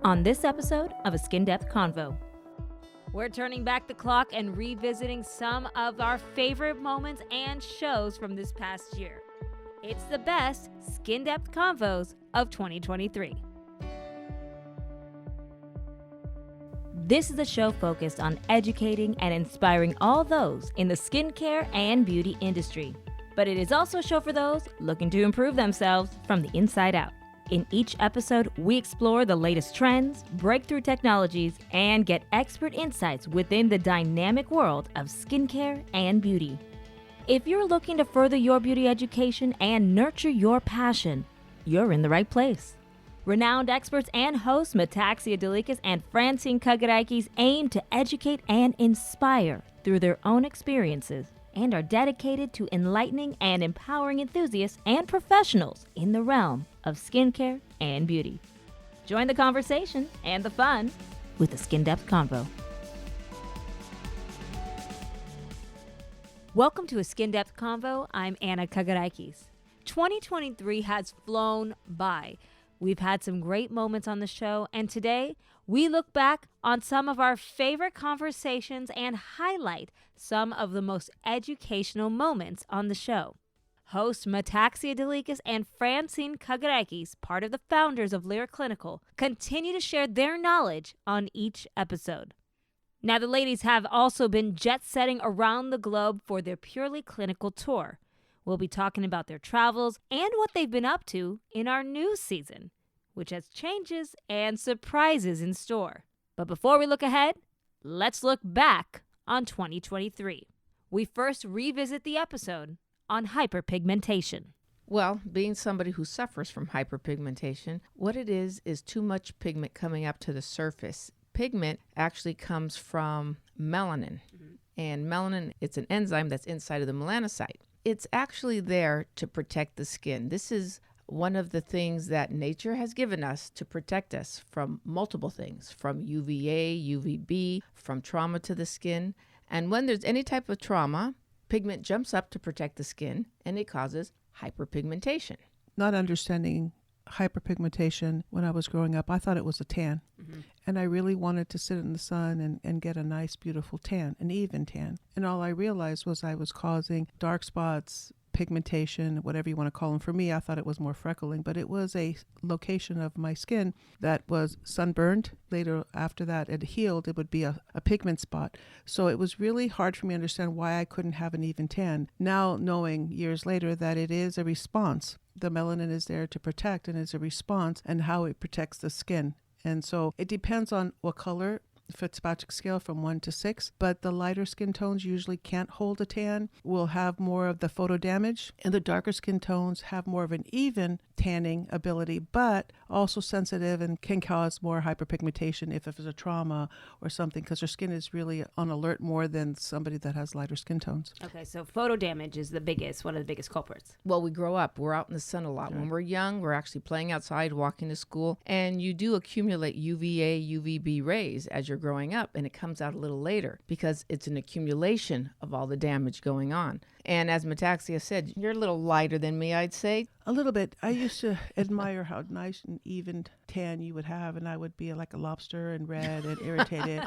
on this episode of A SkinDepth Convo. We're turning back the clock and revisiting some of our favorite moments and shows from this past year. It's the best SkinDepth Convos of 2023. This is a show focused on educating and inspiring all those in the skincare and beauty industry. But it is also a show for those looking to improve themselves from the inside out. In each episode, we explore the latest trends, breakthrough technologies, and get expert insights within the dynamic world of skincare and beauty. If you're looking to further your beauty education and nurture your passion, you're in the right place. Renowned experts and hosts Metaxia Delikas and Francine Kagaraikis aim to educate and inspire through their own experiences and are dedicated to enlightening and empowering enthusiasts and professionals in the realm of skincare and beauty. Join the conversation and the fun with the SkinDepth Convo. Welcome to A SkinDepth Convo. I'm Anna Kagaraikis. 2023 has flown by. We've had some great moments on the show, and today we look back on some of our favorite conversations and highlight some of the most educational moments on the show. Hosts Metaxia Delikas and Francine Kagaraikis, part of the founders of Lira Clinical, continue to share their knowledge on each episode. Now, the ladies have also been jet-setting around the globe for their purely clinical tour. We'll be talking about their travels and what they've been up to in our new season, which has changes and surprises in store. But before we look ahead, let's look back on 2023. We first revisit the episode on hyperpigmentation. Well, being somebody who suffers from hyperpigmentation, what it is too much pigment coming up to the surface. Pigment actually comes from melanin, and melanin, it's an enzyme that's inside of the melanocyte. It's actually there to protect the skin. This is one of the things that nature has given us to protect us from multiple things, from UVA, UVB, from trauma to the skin. And when there's any type of trauma, pigment jumps up to protect the skin, and it causes hyperpigmentation. Not understanding hyperpigmentation when I was growing up, I thought it was a tan. And I really wanted to sit in the sun and get a nice, beautiful tan, an even tan. And all I realized was I was causing dark spots, pigmentation, whatever you want to call them. For me, I thought it was more freckling, but it was a location of my skin that was sunburned. Later, after that, it healed, it would be a pigment spot. So it was really hard for me to understand why I couldn't have an even tan. Now, knowing years later that it is a response. The melanin is there to protect, and it's a response and how it protects the skin. And so it depends on what color, Fitzpatrick scale from 1 to 6, but the lighter skin tones usually can't hold a tan, will have more of the photo damage, and the darker skin tones have more of an even tanning ability, but also sensitive and can cause more hyperpigmentation if it's a trauma or something, because their skin is really on alert more than somebody that has lighter skin tones. Okay, so photo damage is one of the biggest culprits. Well, we grow up, we're out in the sun a lot. When we're young, we're actually playing outside, walking to school, and you do accumulate UVA, UVB rays as you're growing up, and it comes out a little later because it's an accumulation of all the damage going on. And as Metaxia said, you're a little lighter than me, I'd say. A little bit. I used to admire how nice and even tan you would have, and I would be like a lobster and red and irritated.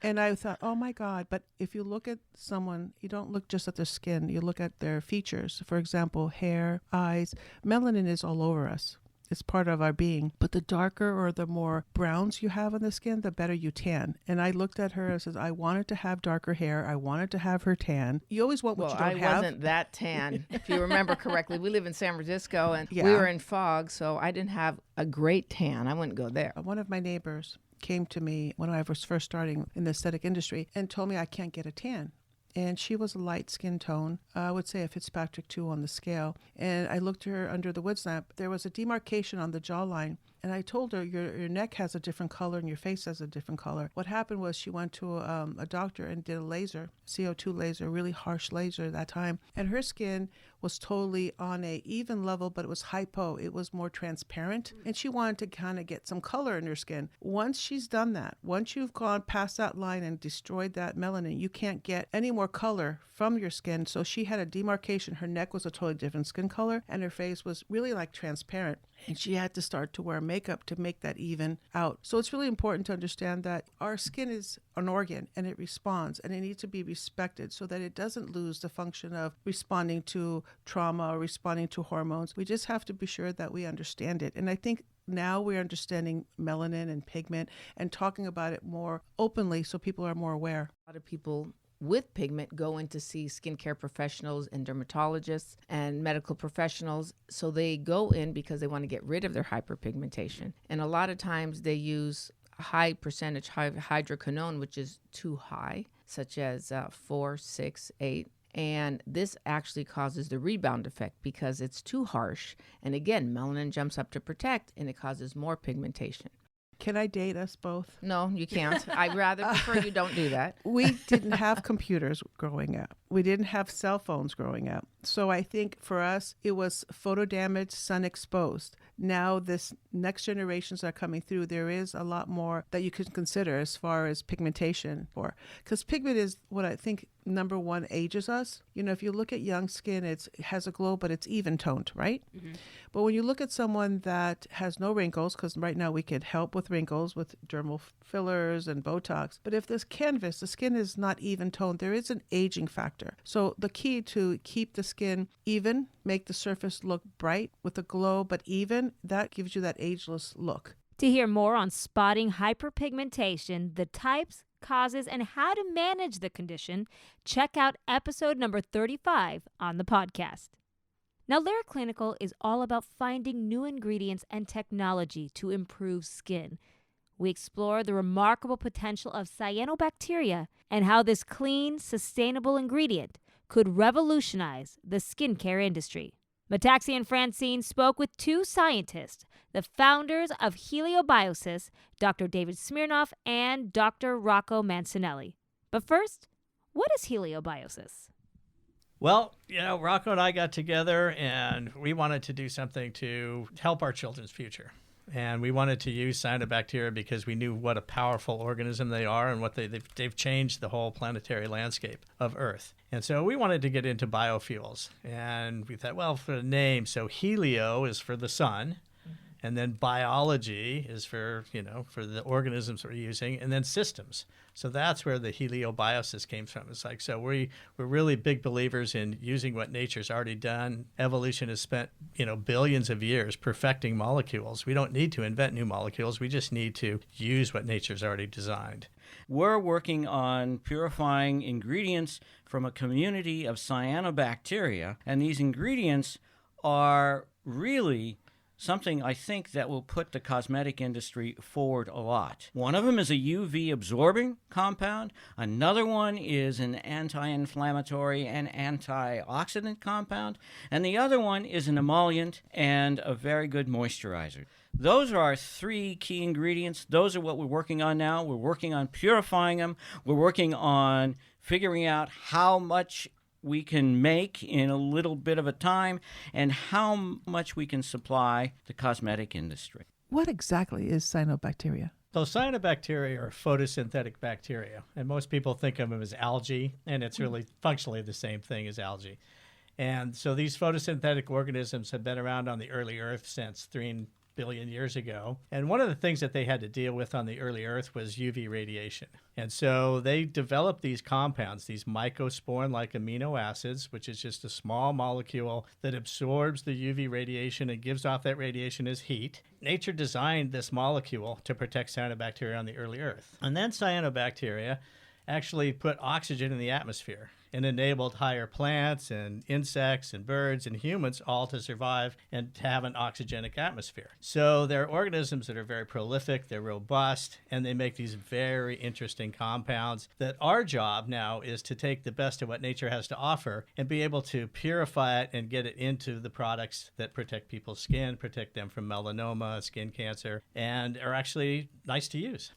And I thought, oh my God. But if you look at someone, you don't look just at their skin, you look at their features. For example, hair, eyes. Melanin is all over us. It's part of our being. But the darker or the more browns you have on the skin, the better you tan. And I looked at her and said, I wanted to have darker hair. I wanted to have her tan. You always want what you don't have. I wasn't that tan. If you remember correctly, we live in San Francisco, and we were in fog, so I didn't have a great tan. I wouldn't go there. One of my neighbors came to me when I was first starting in the aesthetic industry and told me I can't get a tan. And she was a light skin tone. I would say a Fitzpatrick 2 on the scale. And I looked at her under the wood lamp. There was a demarcation on the jawline. And I told her, your neck has a different color and your face has a different color. What happened was she went to a doctor and did a laser, CO2 laser, really harsh laser at that time. And her skin was totally on a even level, but it was hypo. It was more transparent. And she wanted to kind of get some color in her skin. Once she's done that, once you've gone past that line and destroyed that melanin, you can't get any more color from your skin. So she had a demarcation. Her neck was a totally different skin color, and her face was really like transparent. and she had to start to wear makeup to make that even out. So it's really important to understand that our skin is an organ and it responds, and it needs to be respected so that it doesn't lose the function of responding to trauma or responding to hormones. We just have to be sure that we understand it. And I think now we're understanding melanin and pigment and talking about it more openly so people are more aware. A lot of people with pigment go in to see skincare professionals and dermatologists and medical professionals. So they go in because they want to get rid of their hyperpigmentation. And a lot of times they use a high percentage hydroquinone, which is too high, such as 4, 6, 8. And this actually causes the rebound effect because it's too harsh. And again, melanin jumps up to protect, and it causes more pigmentation. Can I date us both? No, you can't. I'd rather prefer you don't do that. We didn't have computers growing up. We didn't have cell phones growing up. So I think for us, it was photo damage, sun exposed. Now this next generations are coming through. There is a lot more that you can consider as far as pigmentation for. Because pigment is what I think, number one, ages us. You know, if you look at young skin, it has a glow, but it's even toned, right? Mm-hmm. But when you look at someone that has no wrinkles, because right now we could help with wrinkles with dermal fillers and Botox. But if this canvas, the skin is not even toned, there is an aging factor. So the key to keep the skin even, make the surface look bright with a glow, but even, that gives you that ageless look. To hear more on spotting hyperpigmentation, the types, causes, and how to manage the condition, check out episode number 35 on the podcast. Now, Lira Clinical is all about finding new ingredients and technology to improve skin. We explore the remarkable potential of cyanobacteria and how this clean, sustainable ingredient could revolutionize the skincare industry. Metaxi and Francine spoke with two scientists, the founders of Heliobiosis, Dr. David Smirnoff and Dr. Rocco Mancinelli. But first, what is Heliobiosis? Well, Rocco and I got together and we wanted to do something to help our children's future. And we wanted to use cyanobacteria because we knew what a powerful organism they are and what they've changed the whole planetary landscape of Earth. And so we wanted to get into biofuels. And we thought, well, for the name, so helio is for the sun. And then biology is for the organisms we're using, and then systems. So that's where the heliobiosis came from. It's like, so we're really big believers in using what nature's already done. Evolution has spent, billions of years perfecting molecules. We don't need to invent new molecules. We just need to use what nature's already designed. We're working on purifying ingredients from a community of cyanobacteria, and these ingredients are really something I think that will put the cosmetic industry forward a lot. One of them is a UV-absorbing compound. Another one is an anti-inflammatory and antioxidant compound. And the other one is an emollient and a very good moisturizer. Those are our three key ingredients. Those are what we're working on now. We're working on purifying them. We're working on figuring out how much we can make in a little bit of a time and how much we can supply the cosmetic industry. What exactly is cyanobacteria? So cyanobacteria are photosynthetic bacteria, and most people think of them as algae, and it's really functionally the same thing as algae. And so these photosynthetic organisms have been around on the early Earth since 3 billion years ago. And one of the things that they had to deal with on the early Earth was UV radiation. And so they developed these compounds, these mycosporin-like amino acids, which is just a small molecule that absorbs the UV radiation and gives off that radiation as heat. Nature designed this molecule to protect cyanobacteria on the early Earth. And then cyanobacteria actually put oxygen in the atmosphere and enabled higher plants and insects and birds and humans all to survive and to have an oxygenic atmosphere. So they're organisms that are very prolific, they're robust, and they make these very interesting compounds that our job now is to take the best of what nature has to offer and be able to purify it and get it into the products that protect people's skin, protect them from melanoma, skin cancer, and are actually nice to use.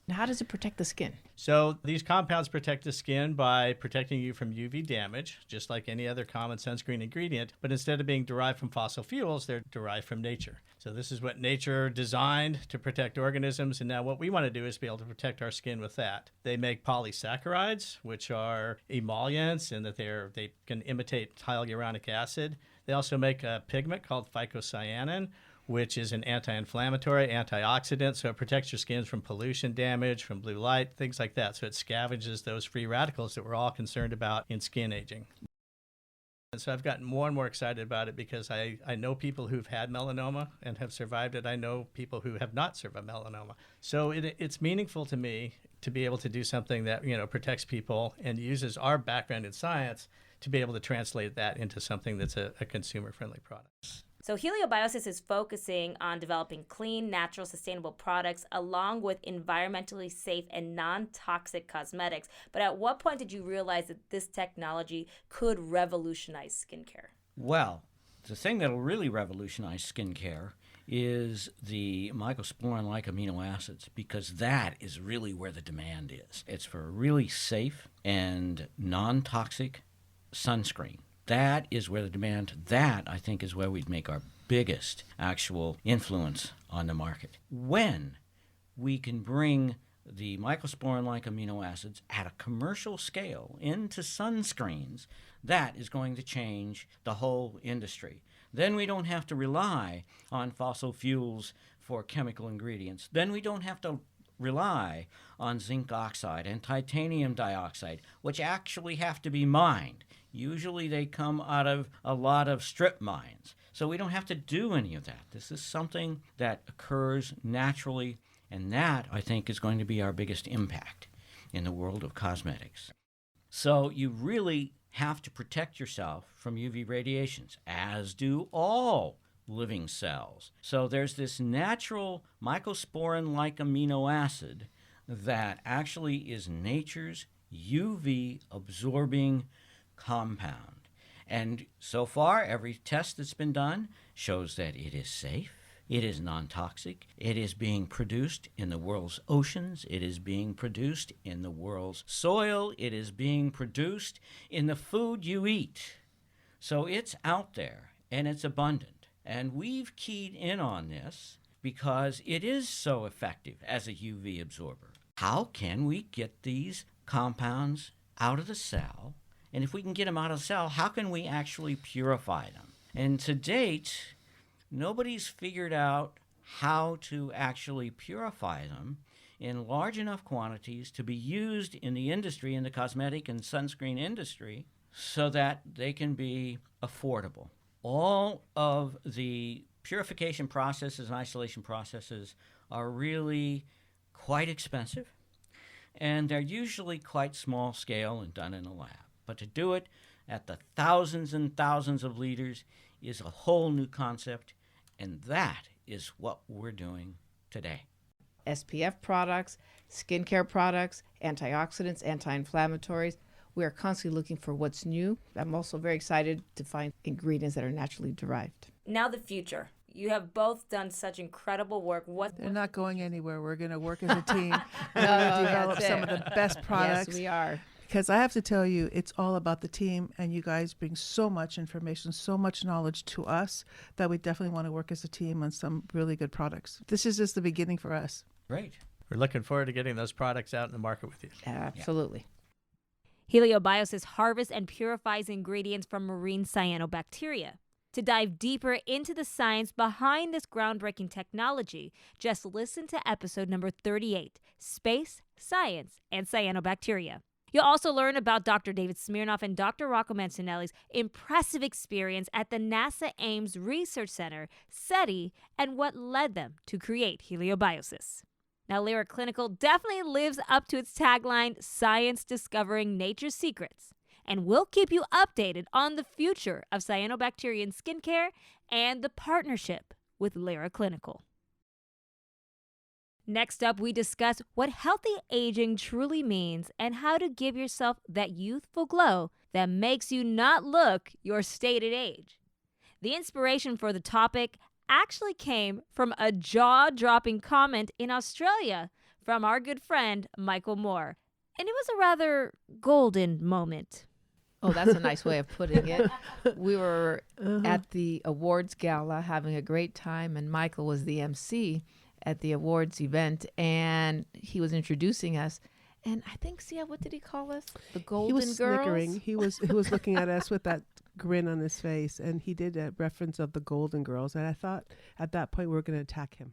How does it protect the skin? So these compounds protect the skin by protecting you from UV damage, just like any other common sunscreen ingredient. But instead of being derived from fossil fuels, they're derived from nature. So this is what nature designed to protect organisms. And now what we want to do is be able to protect our skin with that. They make polysaccharides, which are emollients, and that they can imitate hyaluronic acid. They also make a pigment called phycocyanin, which is an anti-inflammatory, antioxidant, so it protects your skin from pollution damage, from blue light, things like that. So it scavenges those free radicals that we're all concerned about in skin aging. And so I've gotten more and more excited about it because I know people who've had melanoma and have survived it. I know people who have not survived melanoma. So it's meaningful to me to be able to do something that, protects people and uses our background in science to be able to translate that into something that's a consumer-friendly product. So Heliobiosis is focusing on developing clean, natural, sustainable products along with environmentally safe and non-toxic cosmetics. But at what point did you realize that this technology could revolutionize skincare? Well, the thing that will really revolutionize skincare is the mycosporin-like amino acids, because that is really where the demand is. It's for a really safe and non-toxic sunscreen. That is where the demand, that I think is where we'd make our biggest actual influence on the market. When we can bring the mycosporin-like amino acids at a commercial scale into sunscreens, that is going to change the whole industry. Then we don't have to rely on fossil fuels for chemical ingredients. Then we don't have to rely on zinc oxide and titanium dioxide, which actually have to be mined. Usually they come out of a lot of strip mines. So we don't have to do any of that. This is something that occurs naturally, and that, I think, is going to be our biggest impact in the world of cosmetics. So you really have to protect yourself from UV radiations, as do all living cells. So there's this natural mycosporin-like amino acid that actually is nature's UV-absorbing compound. And so far, every test that's been done shows that it is safe, it is non-toxic, it is being produced in the world's oceans, it is being produced in the world's soil, it is being produced in the food you eat. So it's out there, and it's abundant. And we've keyed in on this because it is so effective as a UV absorber. How can we get these compounds out of the cell? And if we can get them out of the cell, how can we actually purify them? And to date, nobody's figured out how to actually purify them in large enough quantities to be used in the industry, in the cosmetic and sunscreen industry, so that they can be affordable. All of the purification processes and isolation processes are really quite expensive, and they're usually quite small scale and done in a lab. But to do it at the thousands and thousands of liters is a whole new concept, and that is what we're doing today. SPF products, skincare products, antioxidants, anti-inflammatories. We are constantly looking for what's new. I'm also very excited to find ingredients that are naturally derived. Now the future. You have both done such incredible work. They're not going anywhere. We're going to work as a team. We're going to develop some of the best products. Yes, we are. Because I have to tell you, it's all about the team, and you guys bring so much information, so much knowledge to us that we definitely want to work as a team on some really good products. This is just the beginning for us. Great. We're looking forward to getting those products out in the market with you. Absolutely. Heliobiosis harvests and purifies ingredients from marine cyanobacteria. To dive deeper into the science behind this groundbreaking technology, just listen to episode number 38, Space, Science, and Cyanobacteria. You'll also learn about Dr. David Smirnoff and Dr. Rocco Mancinelli's impressive experience at the NASA Ames Research Center, SETI, and what led them to create Heliobiosis. Now, Lira Clinical definitely lives up to its tagline, Science Discovering Nature's Secrets. And we'll keep you updated on the future of cyanobacterian skincare and the partnership with Lira Clinical. Next up, we discuss what healthy aging truly means and how to give yourself that youthful glow that makes you not look your stated age. The inspiration for the topic actually came from a jaw-dropping comment in Australia from our good friend Michael Moore. And it was a rather golden moment. Oh, that's a nice way of putting it. We were at the awards gala having a great time, and Michael was the MC at the awards event, and he was introducing us. And I think, Sia, what did he call us? The Golden Girls? He was snickering. He was looking at us with that grin on his face, and he did a reference of the Golden Girls, and I thought at that point we were going to attack him.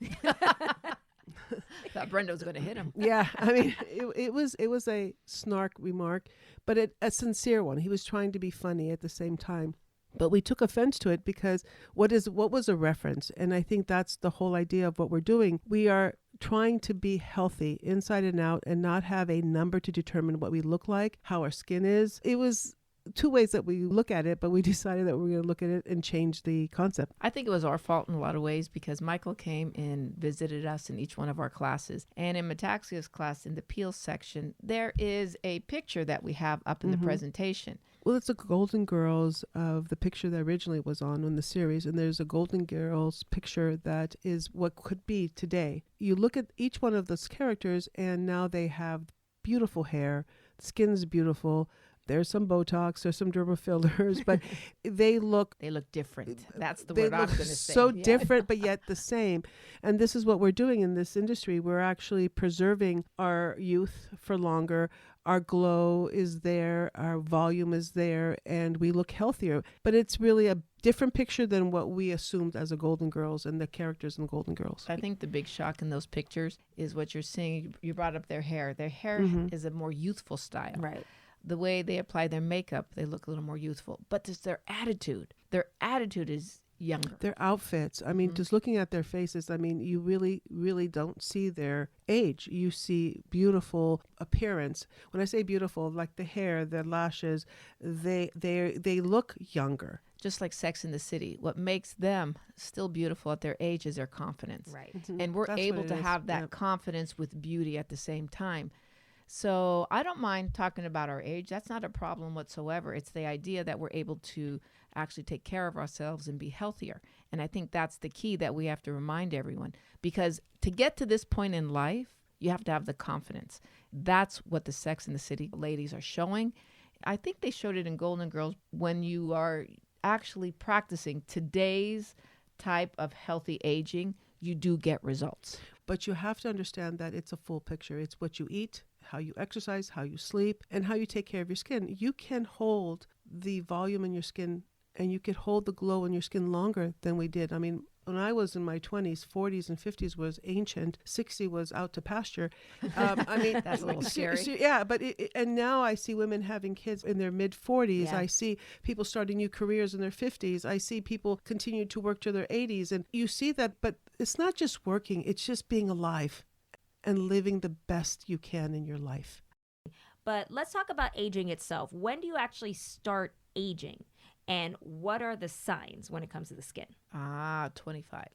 Thought Brenda was going to hit him. Yeah, I mean, it was a snark remark, but a sincere one. He was trying to be funny at the same time. But we took offense to it because what was a reference? And I think that's the whole idea of what we're doing. We are trying to be healthy inside and out and not have a number to determine what we look like, how our skin is. It was two ways that we look at it, but we decided that we were going to look at it and change the concept. I think it was our fault in a lot of ways because Michael came and visited us in each one of our classes. And in Metaxia's class, in the Peel section, there is a picture that we have up in the presentation. Well, it's a Golden Girls of the picture that originally was on in the series, and there's a Golden Girls picture that is what could be today. You look at each one of those characters, and now they have beautiful hair, skin's beautiful. There's some Botox, there's some derma fillers, but they look different. That's the word I was going to say. So different, but yet the same. And this is what we're doing in this industry. We're actually preserving our youth for longer. Our glow is there, our volume is there, and we look healthier. But it's really a different picture than what we assumed as a Golden Girls and the characters in Golden Girls. I think the big shock in those pictures is what you're seeing. You brought up their hair. Their hair is a more youthful style. Right. The way they apply their makeup, they look a little more youthful. But it's their attitude. Their attitude is younger. Their outfits. I mean, just looking at their faces, I mean, you really, really don't see their age. You see beautiful appearance. When I say beautiful, like the hair, the lashes, they look younger. Just like Sex in the City, what makes them still beautiful at their age is their confidence. Right. And we're That's able what to it is. have that confidence with beauty at the same time. So I don't mind talking about our age. That's not a problem whatsoever. It's the idea that we're able to actually take care of ourselves and be healthier. And I think that's the key that we have to remind everyone. Because to get to this point in life, you have to have the confidence. That's what the Sex in the City ladies are showing. I think they showed it in Golden Girls. When you are actually practicing today's type of healthy aging, you do get results. But you have to understand that it's a full picture. It's what you eat, how you exercise, how you sleep, and how you take care of your skin. You can hold the volume in your skin and you could hold the glow in your skin longer than we did. I mean, when I was in my 20s, 40s, and 50s was ancient. 60 was out to pasture. I mean, That's a little scary. Yeah, but and now I see women having kids in their mid 40s. Yeah. I see people starting new careers in their 50s. I see people continue to work to their 80s, and you see that. But it's not just working; it's just being alive and living the best you can in your life. But let's talk about aging itself. When do you actually start aging? And what are the signs when it comes to the skin? 25.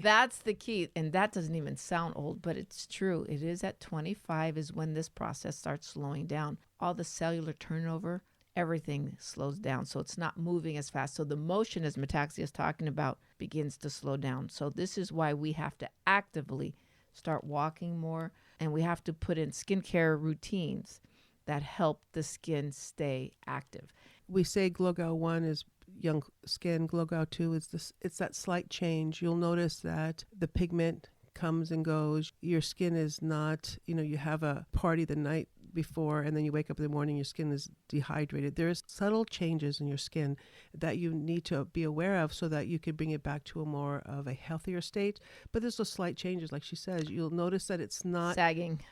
That's the key. And that doesn't even sound old, but it's true. It is at 25 is when this process starts slowing down. All the cellular turnover, everything slows down. So it's not moving as fast. So the motion, as Metaxia is talking about, begins to slow down. So this is why we have to actively start walking more. And we have to put in skincare routines that help the skin stay active. We say Glow 1 is young skin. Glow 2 is this. It's that slight change. You'll notice that the pigment comes and goes. Your skin is not, you have a party the night before and then you wake up in the morning, your skin is dehydrated. There's subtle changes in your skin that you need to be aware of so that you can bring it back to a more of a healthier state. But there's those slight changes, like she says. You'll notice that it's not Sagging.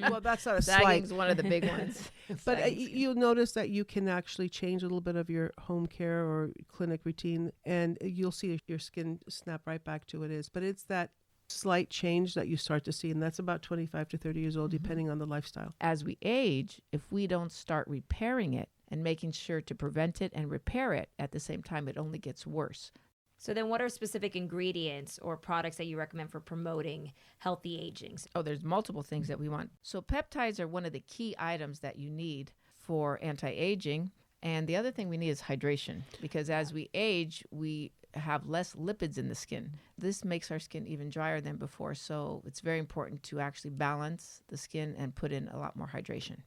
well, that's not a Sagging's slight. one of the big ones. But Sagging's you'll notice that you can actually change a little bit of your home care or clinic routine, and you'll see your skin snap right back to what it is. But it's that slight change that you start to see, and that's about 25 to 30 years old, depending on the lifestyle. As we age, if we don't start repairing it and making sure to prevent it and repair it at the same time, it only gets worse. So then what are specific ingredients or products that you recommend for promoting healthy aging? Oh, there's multiple things that we want. So peptides are one of the key items that you need for anti-aging. And the other thing we need is hydration, because as we age, we have less lipids in the skin. This makes our skin even drier than before. So it's very important to actually balance the skin and put in a lot more hydration.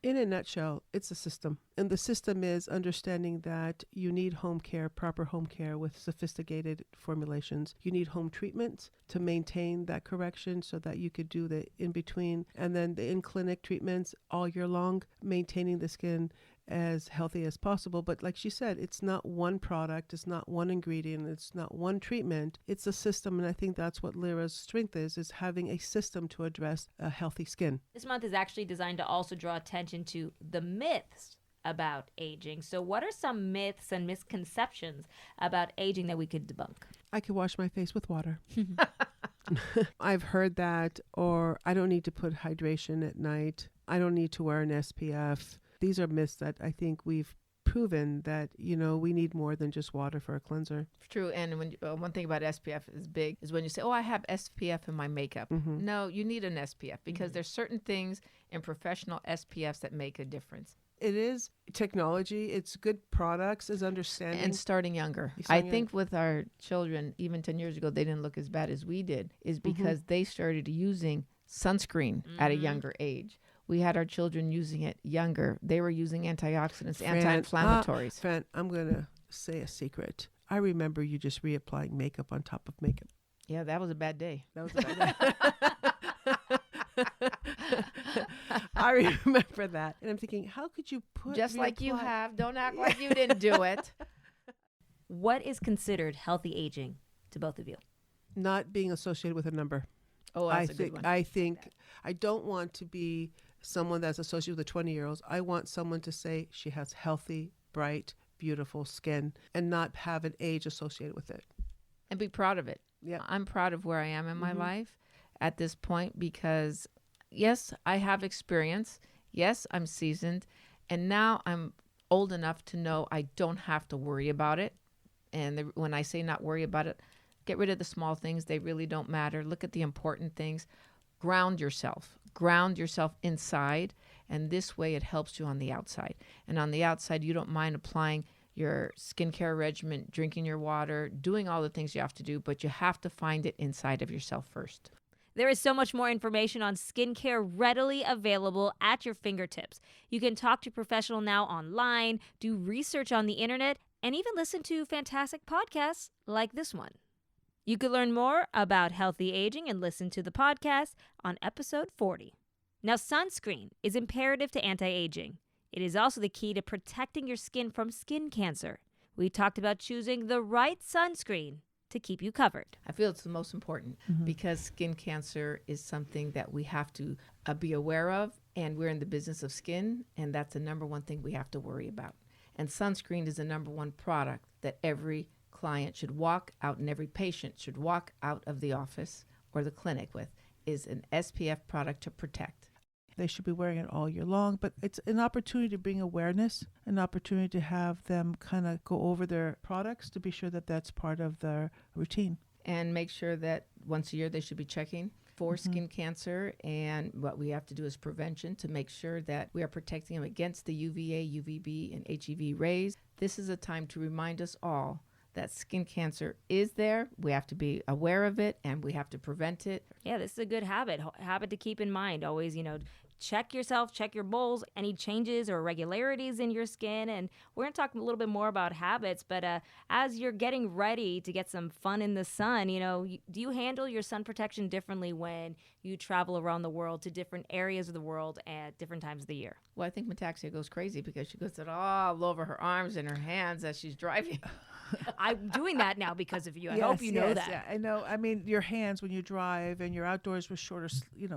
In a nutshell, it's a system. And the system is understanding that you need home care, proper home care with sophisticated formulations. You need home treatments to maintain that correction so that you could do the in-between. And then the in-clinic treatments all year long, maintaining the skin as healthy as possible. But like she said, it's not one product, it's not one ingredient, it's not one treatment. It's a system, and I think that's what Lira's strength is having a system to address a healthy skin. This month is actually designed to also draw attention to the myths about aging. So what are some myths and misconceptions about aging that we could debunk? I could wash my face with water. I've heard that, or I don't need to put hydration at night. I don't need to wear an SPF. These are myths that I think we've proven that, we need more than just water for a cleanser. True. And when one thing about SPF is big is when you say, oh, I have SPF in my makeup. Mm-hmm. No, you need an SPF because there's certain things in professional SPFs that make a difference. It is technology. It's good products, is understanding. And starting younger. I think with our children, even 10 years ago, they didn't look as bad as we did, is because they started using sunscreen at a younger age. We had our children using it younger. They were using antioxidants, anti-inflammatories. Fran, I'm going to say a secret. I remember you just reapplying makeup on top of makeup. Yeah, that was a bad day. That was a bad day. I remember that. And I'm thinking, how could you put just like you have. Don't act like you didn't do it. What is considered healthy aging to both of you? Not being associated with a number. Oh, that's a good one. I think I don't want to be someone that's associated with the 20-year-olds. I want someone to say she has healthy, bright, beautiful skin and not have an age associated with it. And be proud of it. Yeah. I'm proud of where I am in my life at this point because, yes, I have experience. Yes, I'm seasoned. And now I'm old enough to know I don't have to worry about it. And when I say not worry about it, get rid of the small things. They really don't matter. Look at the important things. Ground yourself. Ground yourself inside. And this way it helps you on the outside. And on the outside, you don't mind applying your skincare regimen, drinking your water, doing all the things you have to do, but you have to find it inside of yourself first. There is so much more information on skincare readily available at your fingertips. You can talk to a professional now online, do research on the internet, and even listen to fantastic podcasts like this one. You can learn more about healthy aging and listen to the podcast on episode 40. Now, sunscreen is imperative to anti-aging. It is also the key to protecting your skin from skin cancer. We talked about choosing the right sunscreen to keep you covered. I feel it's the most important because skin cancer is something that we have to be aware of, and we're in the business of skin, and that's the number one thing we have to worry about. And sunscreen is the number one product that every client should walk out and every patient should walk out of the office or the clinic with, is an SPF product to protect. They should be wearing it all year long, but it's an opportunity to bring awareness, an opportunity to have them kind of go over their products to be sure that that's part of their routine. And make sure that once a year they should be checking for skin cancer. And what we have to do is prevention to make sure that we are protecting them against the UVA, UVB, and HEV rays. This is a time to remind us all that skin cancer is there. We have to be aware of it and we have to prevent it. Yeah, this is a good habit to keep in mind. Always, check yourself, check your moles, any changes or irregularities in your skin. And we're going to talk a little bit more about habits, but as you're getting ready to get some fun in the sun, do you handle your sun protection differently when you travel around the world to different areas of the world at different times of the year? Well, I think Metaxia goes crazy because she puts it all over her arms and her hands as she's driving. I'm doing that now because of you. I hope you know that. Yeah, I know. I mean, your hands when you drive and you're outdoors with shorter,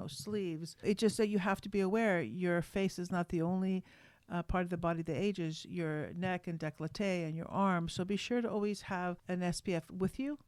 sleeves. It's just that you have to be aware. Your face is not the only part of the body that ages. Your neck and décolleté and your arms. So be sure to always have an SPF with you.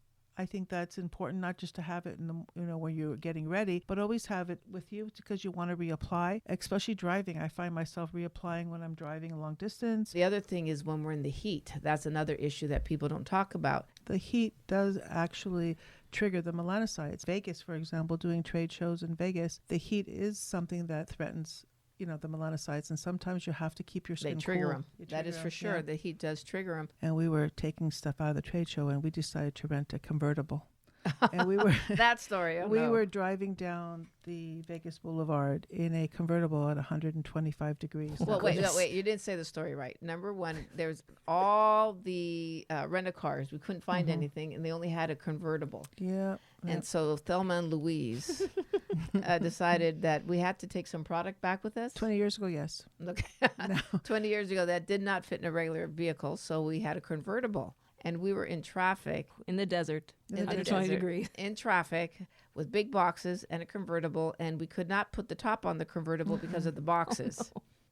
I think that's important, not just to have it in the, when you're getting ready, but always have it with you because you want to reapply, especially driving. I find myself reapplying when I'm driving a long distance. The other thing is when we're in the heat. That's another issue that people don't talk about. The heat does actually trigger the melanocytes. Vegas, for example, doing trade shows in Vegas, the heat is something that threatens the melanocytes, and sometimes you have to keep your skin They trigger cool. them. That is for sure. Yeah. The heat does trigger them. And we were taking stuff out of the trade show, and we decided to rent a convertible. And we were that story. we were driving down the Vegas Boulevard in a convertible at 125 degrees. Well, wait. You didn't say the story right. Number one, there's all the rent-a-cars. We couldn't find anything, and they only had a convertible. Yeah. And so Thelma and Louise decided that we had to take some product back with us. 20 years ago, yes. Look, 20 years ago, that did not fit in a regular vehicle, so we had a convertible. And we were in traffic. In the desert. In the Under 20 desert, degrees. in traffic with big boxes and a convertible, and we could not put the top on the convertible because of the boxes.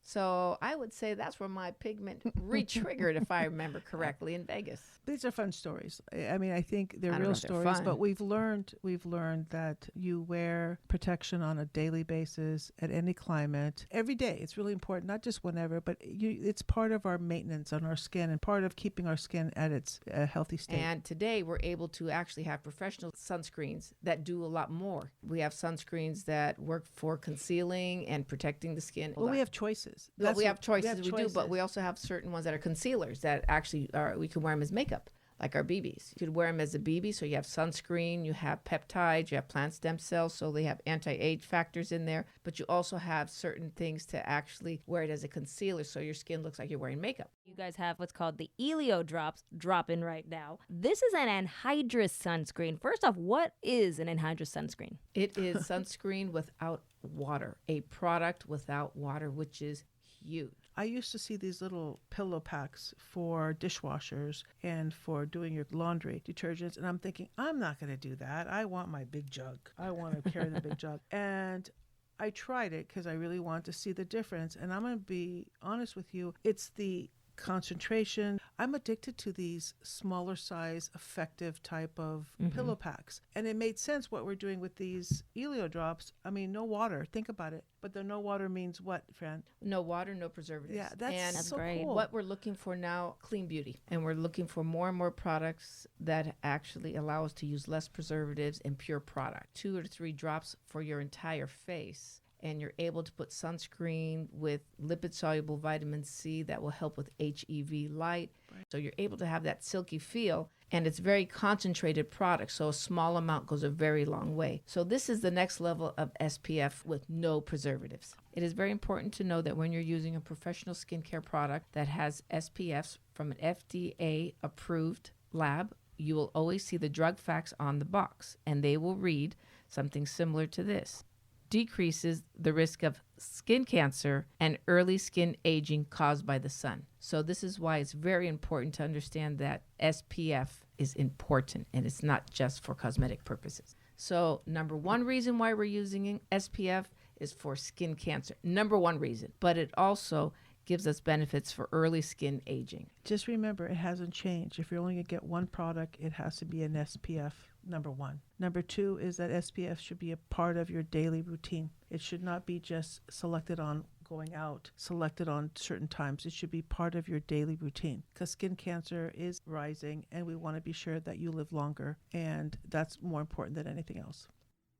So I would say that's where my pigment re-triggered, if I remember correctly, in Vegas. These are fun stories. I mean, I think they're I don't know real if they're stories, fun. but we've learned that you wear protection on a daily basis at any climate, every day. It's really important, not just whenever, but it's part of our maintenance on our skin and part of keeping our skin at its healthy state. And today we're able to actually have professional sunscreens that do a lot more. We have sunscreens that work for concealing and protecting the skin. Well, we have choices. Well, we have choices, we have we do, but we also have certain ones that are concealers that actually we can wear them as makeup, like our BBs. You could wear them as a BB, so you have sunscreen, you have peptides, you have plant stem cells, so they have anti-age factors in there, but you also have certain things to actually wear it as a concealer, so your skin looks like you're wearing makeup. You guys have what's called the Elio drops dropping right now. This is an anhydrous sunscreen. First off, what is an anhydrous sunscreen? It is sunscreen without water, a product without water, which is huge. I used to see these little pillow packs for dishwashers and for doing your laundry detergents, and I'm thinking, I'm not going to do that. I want my big jug. I want to carry the big jug. And I tried it because I really wanted to see the difference. And I'm going to be honest with you, it's the concentration. I'm addicted to these smaller size, effective type of pillow packs. And it made sense what we're doing with these Elio drops. I mean, no water. Think about it. But the no water means what, Fran? No water, no preservatives. Yeah, that's so great. cool. What we're looking for now, clean beauty. And we're looking for more and more products that actually allow us to use less preservatives and pure product. 2 or 3 drops for your entire face. And you're able to put sunscreen with lipid-soluble vitamin C that will help with HEV light. Right. So you're able to have that silky feel, and it's very concentrated product, so a small amount goes a very long way. So this is the next level of SPF with no preservatives. It is very important to know that when you're using a professional skincare product that has SPFs from an FDA-approved lab, you will always see the drug facts on the box, and they will read something similar to this. Decreases the risk of skin cancer and early skin aging caused by the sun. So this is why it's very important to understand that SPF is important and it's not just for cosmetic purposes. So number one reason why we're using SPF is for skin cancer. Number one reason. But it also gives us benefits for early skin aging. Just remember, it hasn't changed. If you're only going to get one product, it has to be an SPF, number one. Number two is that SPF should be a part of your daily routine. It should not be just selected on going out, selected on certain times. It should be part of your daily routine because skin cancer is rising and we want to be sure that you live longer. And that's more important than anything else.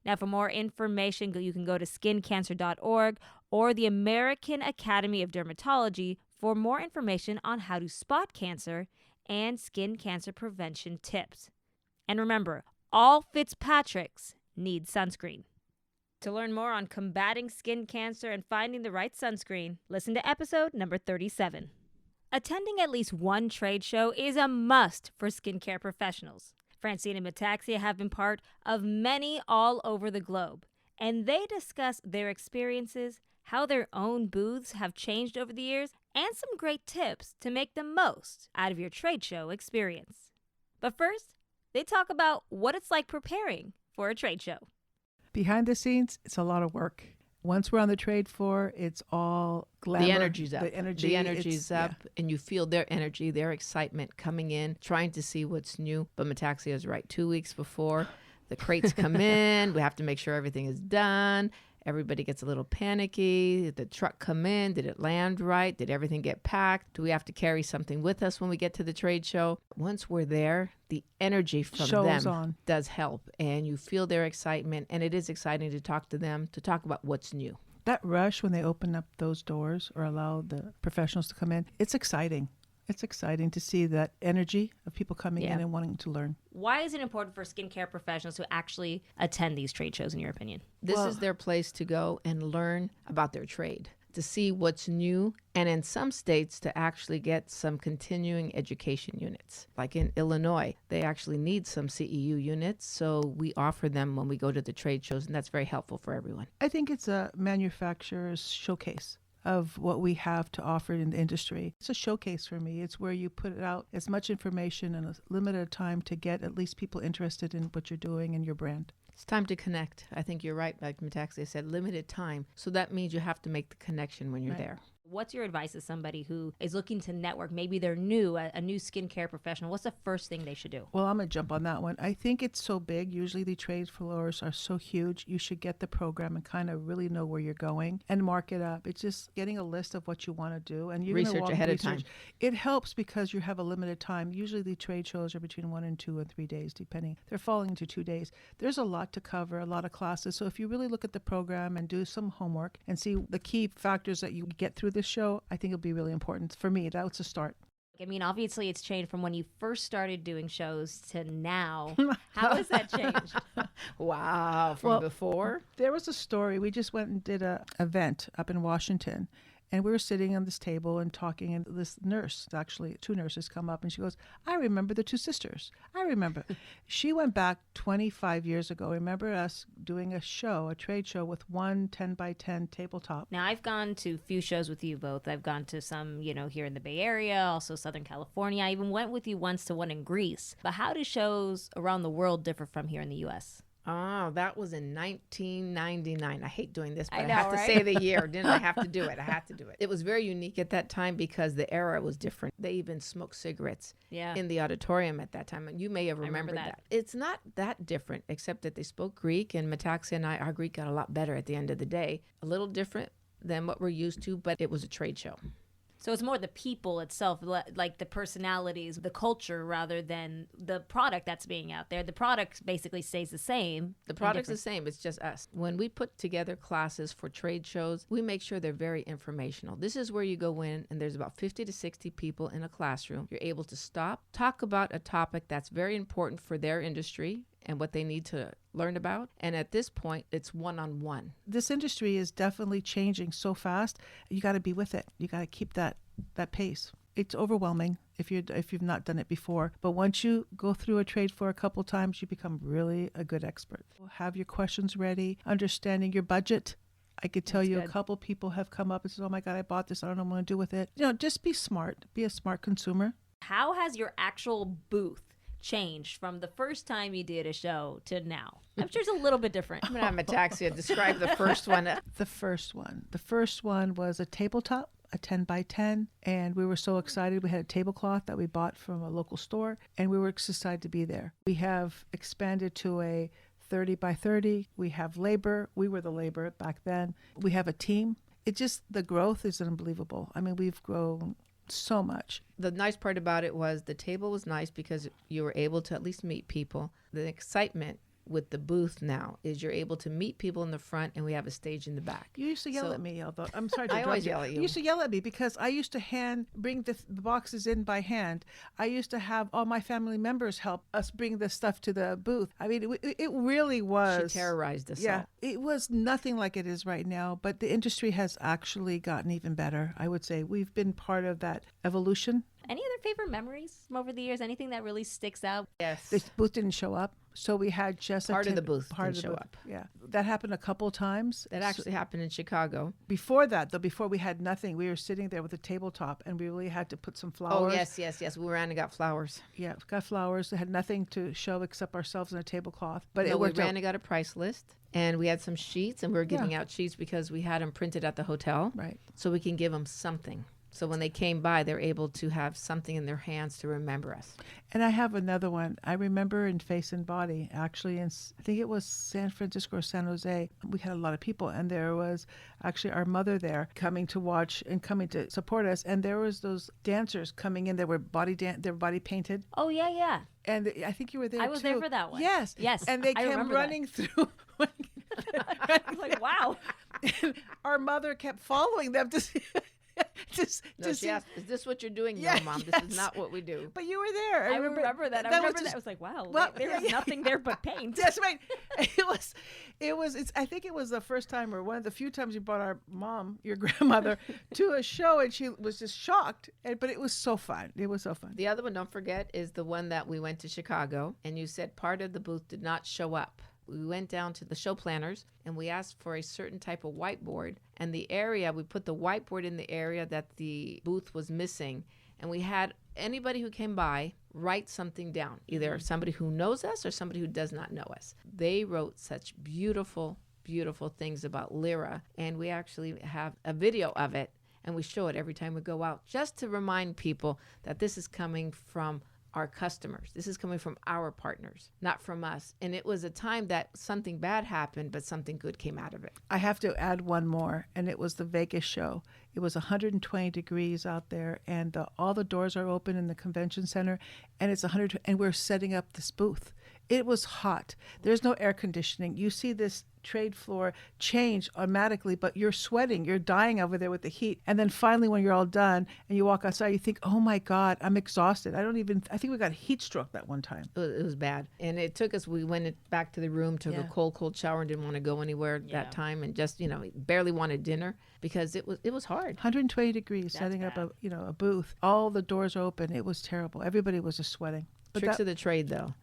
Now, for more information, you can go to skincancer.org or the American Academy of Dermatology for more information on how to spot cancer and skin cancer prevention tips. And remember, all Fitzpatricks need sunscreen. To learn more on combating skin cancer and finding the right sunscreen, listen to episode number 37. Attending at least one trade show is a must for skincare professionals. Francine and Metaxia have been part of many all over the globe, and they discuss their experiences, how their own booths have changed over the years, and some great tips to make the most out of your trade show experience. But first, they talk about what it's like preparing for a trade show. Behind the scenes, it's a lot of work. Once we're on the trade floor, it's all glamour. The energy's up. The energy's up, and you feel their energy, their excitement coming in, trying to see what's new. But Metaxia is right. 2 weeks before the crates come in, we have to make sure everything is done. Everybody gets a little panicky. Did the truck come in? Did it land right? Did everything get packed? Do we have to carry something with us when we get to the trade show? Once we're there, the energy from them does help, and you feel their excitement, and it is exciting to talk to them, to talk about what's new. That rush when they open up those doors or allow the professionals to come in, it's exciting. It's exciting to see that energy of people coming in and wanting to learn. Why is it important for skincare professionals to actually attend these trade shows, in your opinion? This is their place to go and learn about their trade, to see what's new, and in some states to actually get some continuing education units. Like in Illinois, they actually need some CEU units, so we offer them when we go to the trade shows, and that's very helpful for everyone. I think it's a manufacturer's showcase of what we have to offer in the industry. It's a showcase for me. It's where you put out as much information in a limited time to get at least people interested in what you're doing and your brand. It's time to connect. I think you're right, like Metaxia said, limited time. So that means you have to make the connection when you're there. What's your advice to somebody who is looking to network? Maybe they're new, a new skincare professional. What's the first thing they should do? Well, I'm going to jump on that one. I think it's so big. Usually the trade floors are so huge. You should get the program and kind of really know where you're going and mark it up. It's just getting a list of what you want to do. And you research ahead of time. It helps because you have a limited time. Usually the trade shows are between 1 and 2 and 3 days, depending. They're falling into 2 days. There's a lot to cover, a lot of classes. So if you really look at the program and do some homework and see the key factors that you get through this show, I think it'll be really important. For me, that was a start. I mean, obviously it's changed from when you first started doing shows to now. How has that changed? Wow. From before? There was a story. We just went and did an event up in Washington. And we were sitting on this table and talking, and this nurse, actually 2 nurses, come up and she goes, I remember the 2 sisters. I remember. She went back 25 years ago. Remember us doing a show, a trade show with 1 10x10 tabletop. Now, I've gone to a few shows with you both. I've gone to some, here in the Bay Area, also Southern California. I even went with you once to one in Greece. But how do shows around the world differ from here in the U.S.? Oh, that was in 1999. I hate doing this, but I know, I have to right? say the year. Didn't I have to do it? I had to do it. It was very unique at that time because the era was different. They even smoked cigarettes in the auditorium at that time. And you may have remembered that. It's not that different, except that they spoke Greek, and Metaxia and I, our Greek got a lot better at the end of the day. A little different than what we're used to, but it was a trade show. So it's more the people itself, like the personalities, the culture, rather than the product that's being out there. The product basically stays the same. The product's the same. It's just us. When we put together classes for trade shows, we make sure they're very informational. This is where you go in, and there's about 50 to 60 people in a classroom. You're able to stop, talk about a topic that's very important for their industry and what they need to learn about. And at this point, it's one-on-one. This industry is definitely changing so fast. You got to be with it. You got to keep that pace. It's overwhelming if you've not done it before. But once you go through a trade floor a couple times, you become really a good expert. Have your questions ready, understanding your budget. I could tell you a couple people have come up and said, oh my God, I bought this. I don't know what I'm going to do with it. Just be smart. Be a smart consumer. How has your actual booth changed from the first time you did a show to now? I'm sure it's a little bit different. I'm going to have Metaxia describe the first one. The first one was a tabletop, a 10x10, and we were so excited. We had a tablecloth that we bought from a local store, and we were excited to be there. We have expanded to a 30x30. We have labor. We were the labor back then. We have a team. The growth is unbelievable. I mean, we've grown so much. The nice part about it was the table was nice because you were able to at least meet people. The excitement with the booth now is you're able to meet people in the front, and we have a stage in the back. You used to yell at me, although I'm sorry to I interrupt always you. yell at you. You used to yell at me because I used to bring the boxes in by hand. I used to have all my family members help us bring the stuff to the booth. I mean, it really was. She terrorized us Yeah, all. it was nothing like it is right now, but the industry has actually gotten even better. I would say we've been part of that evolution. Any other favorite memories from over the years? Anything that really sticks out? Yes. The booth didn't show up, so we had just Part of the booth didn't show up. Yeah, that happened a couple times. That actually happened in Chicago. Before that, though, before we had nothing, we were sitting there with a tabletop, and we really had to put some flowers. Oh, yes. We ran and got flowers. Yeah, we got flowers. They had nothing to show except ourselves and a tablecloth. But No, it we worked ran out. and got a price list, and we had some sheets, and we were giving out sheets because we had them printed at the hotel. Right. So we can give them something. So when they came by, they're able to have something in their hands to remember us. And I have another one. I remember in Face and Body, actually, I think it was San Francisco or San Jose. We had a lot of people, and there was actually our mother there coming to watch and coming to support us. And there was those dancers coming in. They were body painted. Oh, yeah. And I think you were there, I was too. there for that one. Yes. And they I came remember running through. I was like, wow. And our mother kept following them to see. She asked, is this what you're doing? Yeah, No, Mom, this is not what we do. But you were there. I remember that. I was like, wow, Well, there was nothing there but paint. That's right. I think it was the first time or one of the few times you brought our mom, your grandmother, to a show, and she was just shocked. But it was so fun. It was so fun. The other one, don't forget, is the one that we went to Chicago, and you said part of the booth did not show up. We went down to the show planners and we asked for a certain type of whiteboard. And we put the whiteboard in the area that the booth was missing. And we had anybody who came by write something down, either somebody who knows us or somebody who does not know us. They wrote such beautiful, beautiful things about Lira. And we actually have a video of it. And we show it every time we go out, just to remind people that this is coming from our customers. This is coming from our partners, not from us. And it was a time that something bad happened, but something good came out of it. I have to add one more, and it was the Vegas show. It was 120 degrees out there, and all the doors are open in the convention center, and it's 100, and we're setting up this booth. It was hot. There's no air conditioning. You see this trade floor change automatically, but you're sweating. You're dying over there with the heat. And then finally, when you're all done and you walk outside, you think, oh my God, I'm exhausted. I think we got heat stroke that one time. It was bad. And it took us, we went back to the room, took a cold shower and didn't want to go anywhere that time. And just, barely wanted dinner because it was hard. 120 degrees, setting up a booth. All the doors are open. It was terrible. Everybody was just sweating. But Tricks of the trade, though.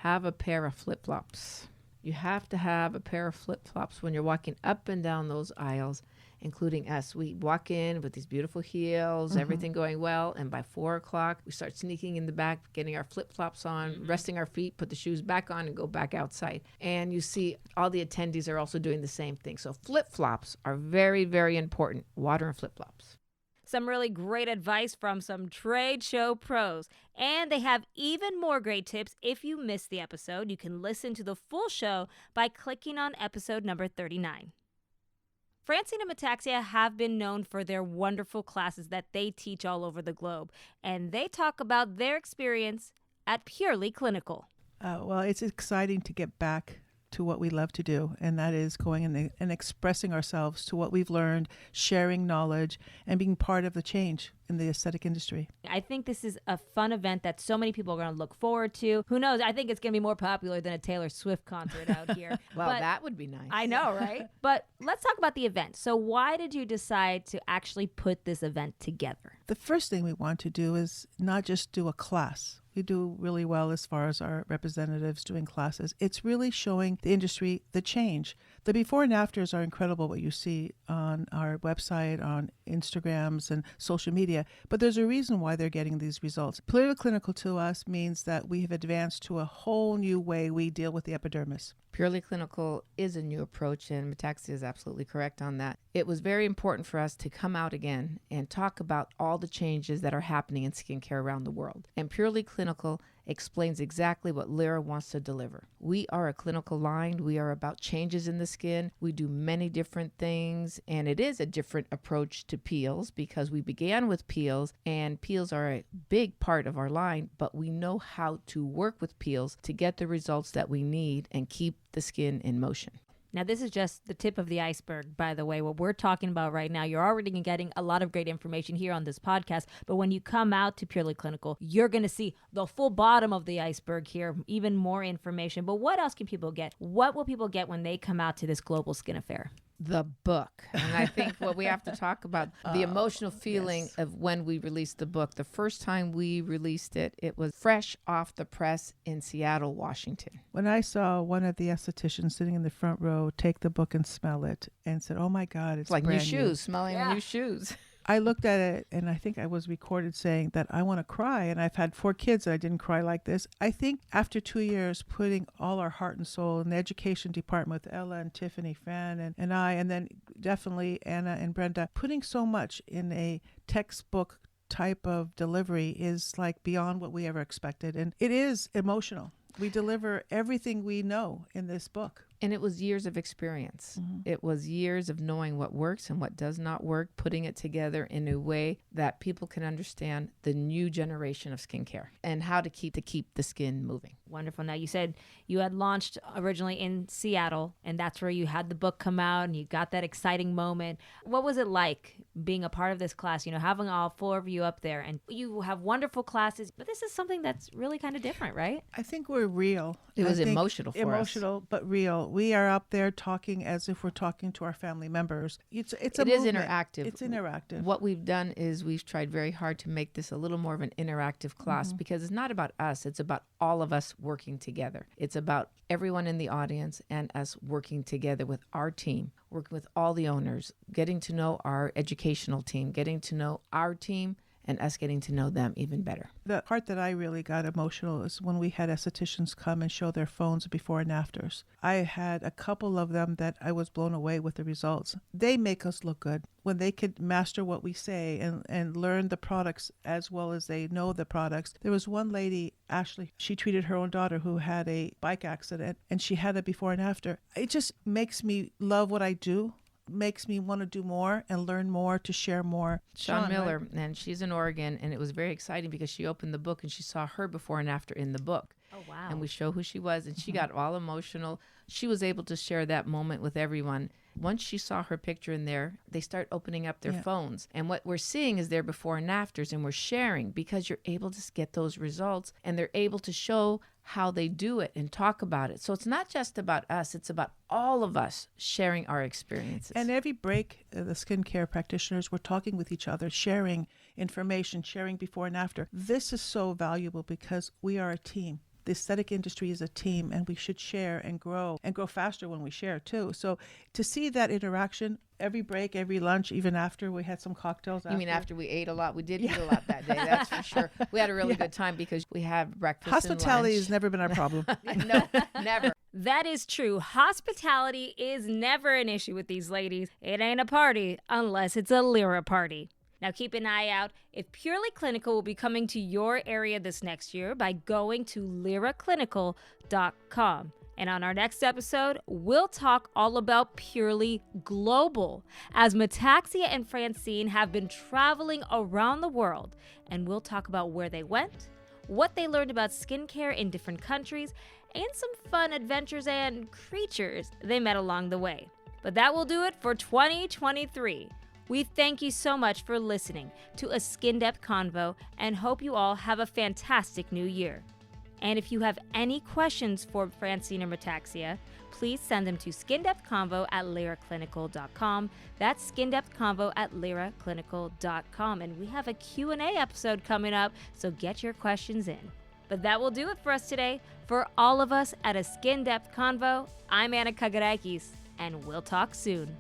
Have a pair of flip-flops. You have to have a pair of flip-flops when you're walking up and down those aisles, including us. We walk in with these beautiful heels, everything going well, and by 4 o'clock, we start sneaking in the back, getting our flip-flops on, resting our feet, put the shoes back on, and go back outside. And you see all the attendees are also doing the same thing. So flip-flops are very, very important. Water and flip-flops. Some really great advice from some trade show pros. And they have even more great tips. If you missed the episode, you can listen to the full show by clicking on episode number 39. Francine and Metaxia have been known for their wonderful classes that they teach all over the globe. And they talk about their experience at Purely Clinical. Well, it's exciting to get back to what we love to do, and that is going and expressing ourselves to what we've learned, sharing knowledge, and being part of the change in the aesthetic industry. I think this is a fun event that so many people are going to look forward to. Who knows? I think it's going to be more popular than a Taylor Swift concert out here. Well, that would be nice. I know, right? But let's talk about the event. So why did you decide to actually put this event together? The first thing we want to do is not just do a class. We do really well as far as our representatives doing classes. It's really showing the industry the change. The before and afters are incredible, what you see on our website, on Instagrams and social media, but there's a reason why they're getting these results. Purely Clinical to us means that we have advanced to a whole new way we deal with the epidermis. Purely Clinical is a new approach, and Metaxia is absolutely correct on that. It was very important for us to come out again and talk about all the changes that are happening in skincare around the world. And Purely Clinical explains exactly what Lira wants to deliver. We are a clinical line. We are about changes in the skin. We do many different things, and it is a different approach to peels because we began with peels, and peels are a big part of our line, but we know how to work with peels to get the results that we need and keep the skin in motion. Now, this is just the tip of the iceberg, by the way. What we're talking about right now, you're already getting a lot of great information here on this podcast. But when you come out to Purely Clinical, you're going to see the full bottom of the iceberg here, even more information. But what else can people get? What will people get when they come out to this global skin affair? The book. And I think what we have to talk about, the emotional feeling of when we released the book. The first time we released it, it was fresh off the press in Seattle, Washington. When I saw one of the estheticians sitting in the front row take the book and smell it and said, oh my God, it's like new brand shoes, smelling new shoes. I looked at it and I think I was recorded saying that I want to cry. And I've had 4 kids and I didn't cry like this. I think after 2 years, putting all our heart and soul in the education department with Ella and Tiffany, Fran and I, and then definitely Anna and Brenda, putting so much in a textbook type of delivery is like beyond what we ever expected. And it is emotional. We deliver everything we know in this book. And it was years of experience. Mm-hmm. It was years of knowing what works and what does not work, putting it together in a way that people can understand the new generation of skincare and how to keep the skin moving. Wonderful. Now, you said you had launched originally in Seattle, and that's where you had the book come out and you got that exciting moment. What was it like being a part of this class, having all 4 of you up there? And you have wonderful classes, but this is something that's really kind of different, right? I think we're real. It was I think emotional for us. Emotional, but real. We are up there talking as if we're talking to our family members. It is interactive. It's interactive. What we've done is we've tried very hard to make this a little more of an interactive class because it's not about us. It's about all of us working together. It's about everyone in the audience and us working together with our team, working with all the owners, getting to know our educational team, getting to know our team, and us getting to know them even better. The part that I really got emotional is when we had estheticians come and show their phones before and afters. I had a couple of them that I was blown away with the results. They make us look good. When they could master what we say and learn the products as well as they know the products. There was one lady, Ashley, she treated her own daughter who had a bike accident, and she had a before and after. It just makes me love what I do. Makes me want to do more and learn more, to share more. Sean Miller, right? and she's in Oregon, and it was very exciting because she opened the book and she saw her before and after in the book. Oh, wow. And we show who she was, and she got all emotional. She was able to share that moment with everyone. Once she saw her picture in there, they start opening up their phones. And what we're seeing is their before and afters, and we're sharing because you're able to get those results, and they're able to show how they do it and talk about it. So it's not just about us, it's about all of us sharing our experiences. And every break, the skincare practitioners were talking with each other, sharing information, sharing before and after. This is so valuable because we are a team. The aesthetic industry is a team, and we should share and grow faster when we share too. So to see that interaction, every break, every lunch, even after we had some cocktails. You mean after we ate a lot? We did eat a lot that day, that's for sure. We had a really good time because we have breakfast Hospitality and has never been our problem. No, never. That is true. Hospitality is never an issue with these ladies. It ain't a party unless it's a Lira party. Now keep an eye out if Purely Clinical will be coming to your area this next year by going to liraclinical.com. And on our next episode, we'll talk all about Purely Global, as Metaxia and Francine have been traveling around the world, and we'll talk about where they went, what they learned about skincare in different countries, and some fun adventures and creatures they met along the way. But that will do it for 2023. We thank you so much for listening to A SkinDepth Convo and hope you all have a fantastic new year. And if you have any questions for Francine or Metaxia, please send them to skindepthconvo@liraclinical.com. That's skindepthconvo@liraclinical.com. And we have a Q&A episode coming up, so get your questions in. But that will do it for us today. For all of us at A SkinDepth Convo, I'm Anna Kagarakis, and we'll talk soon.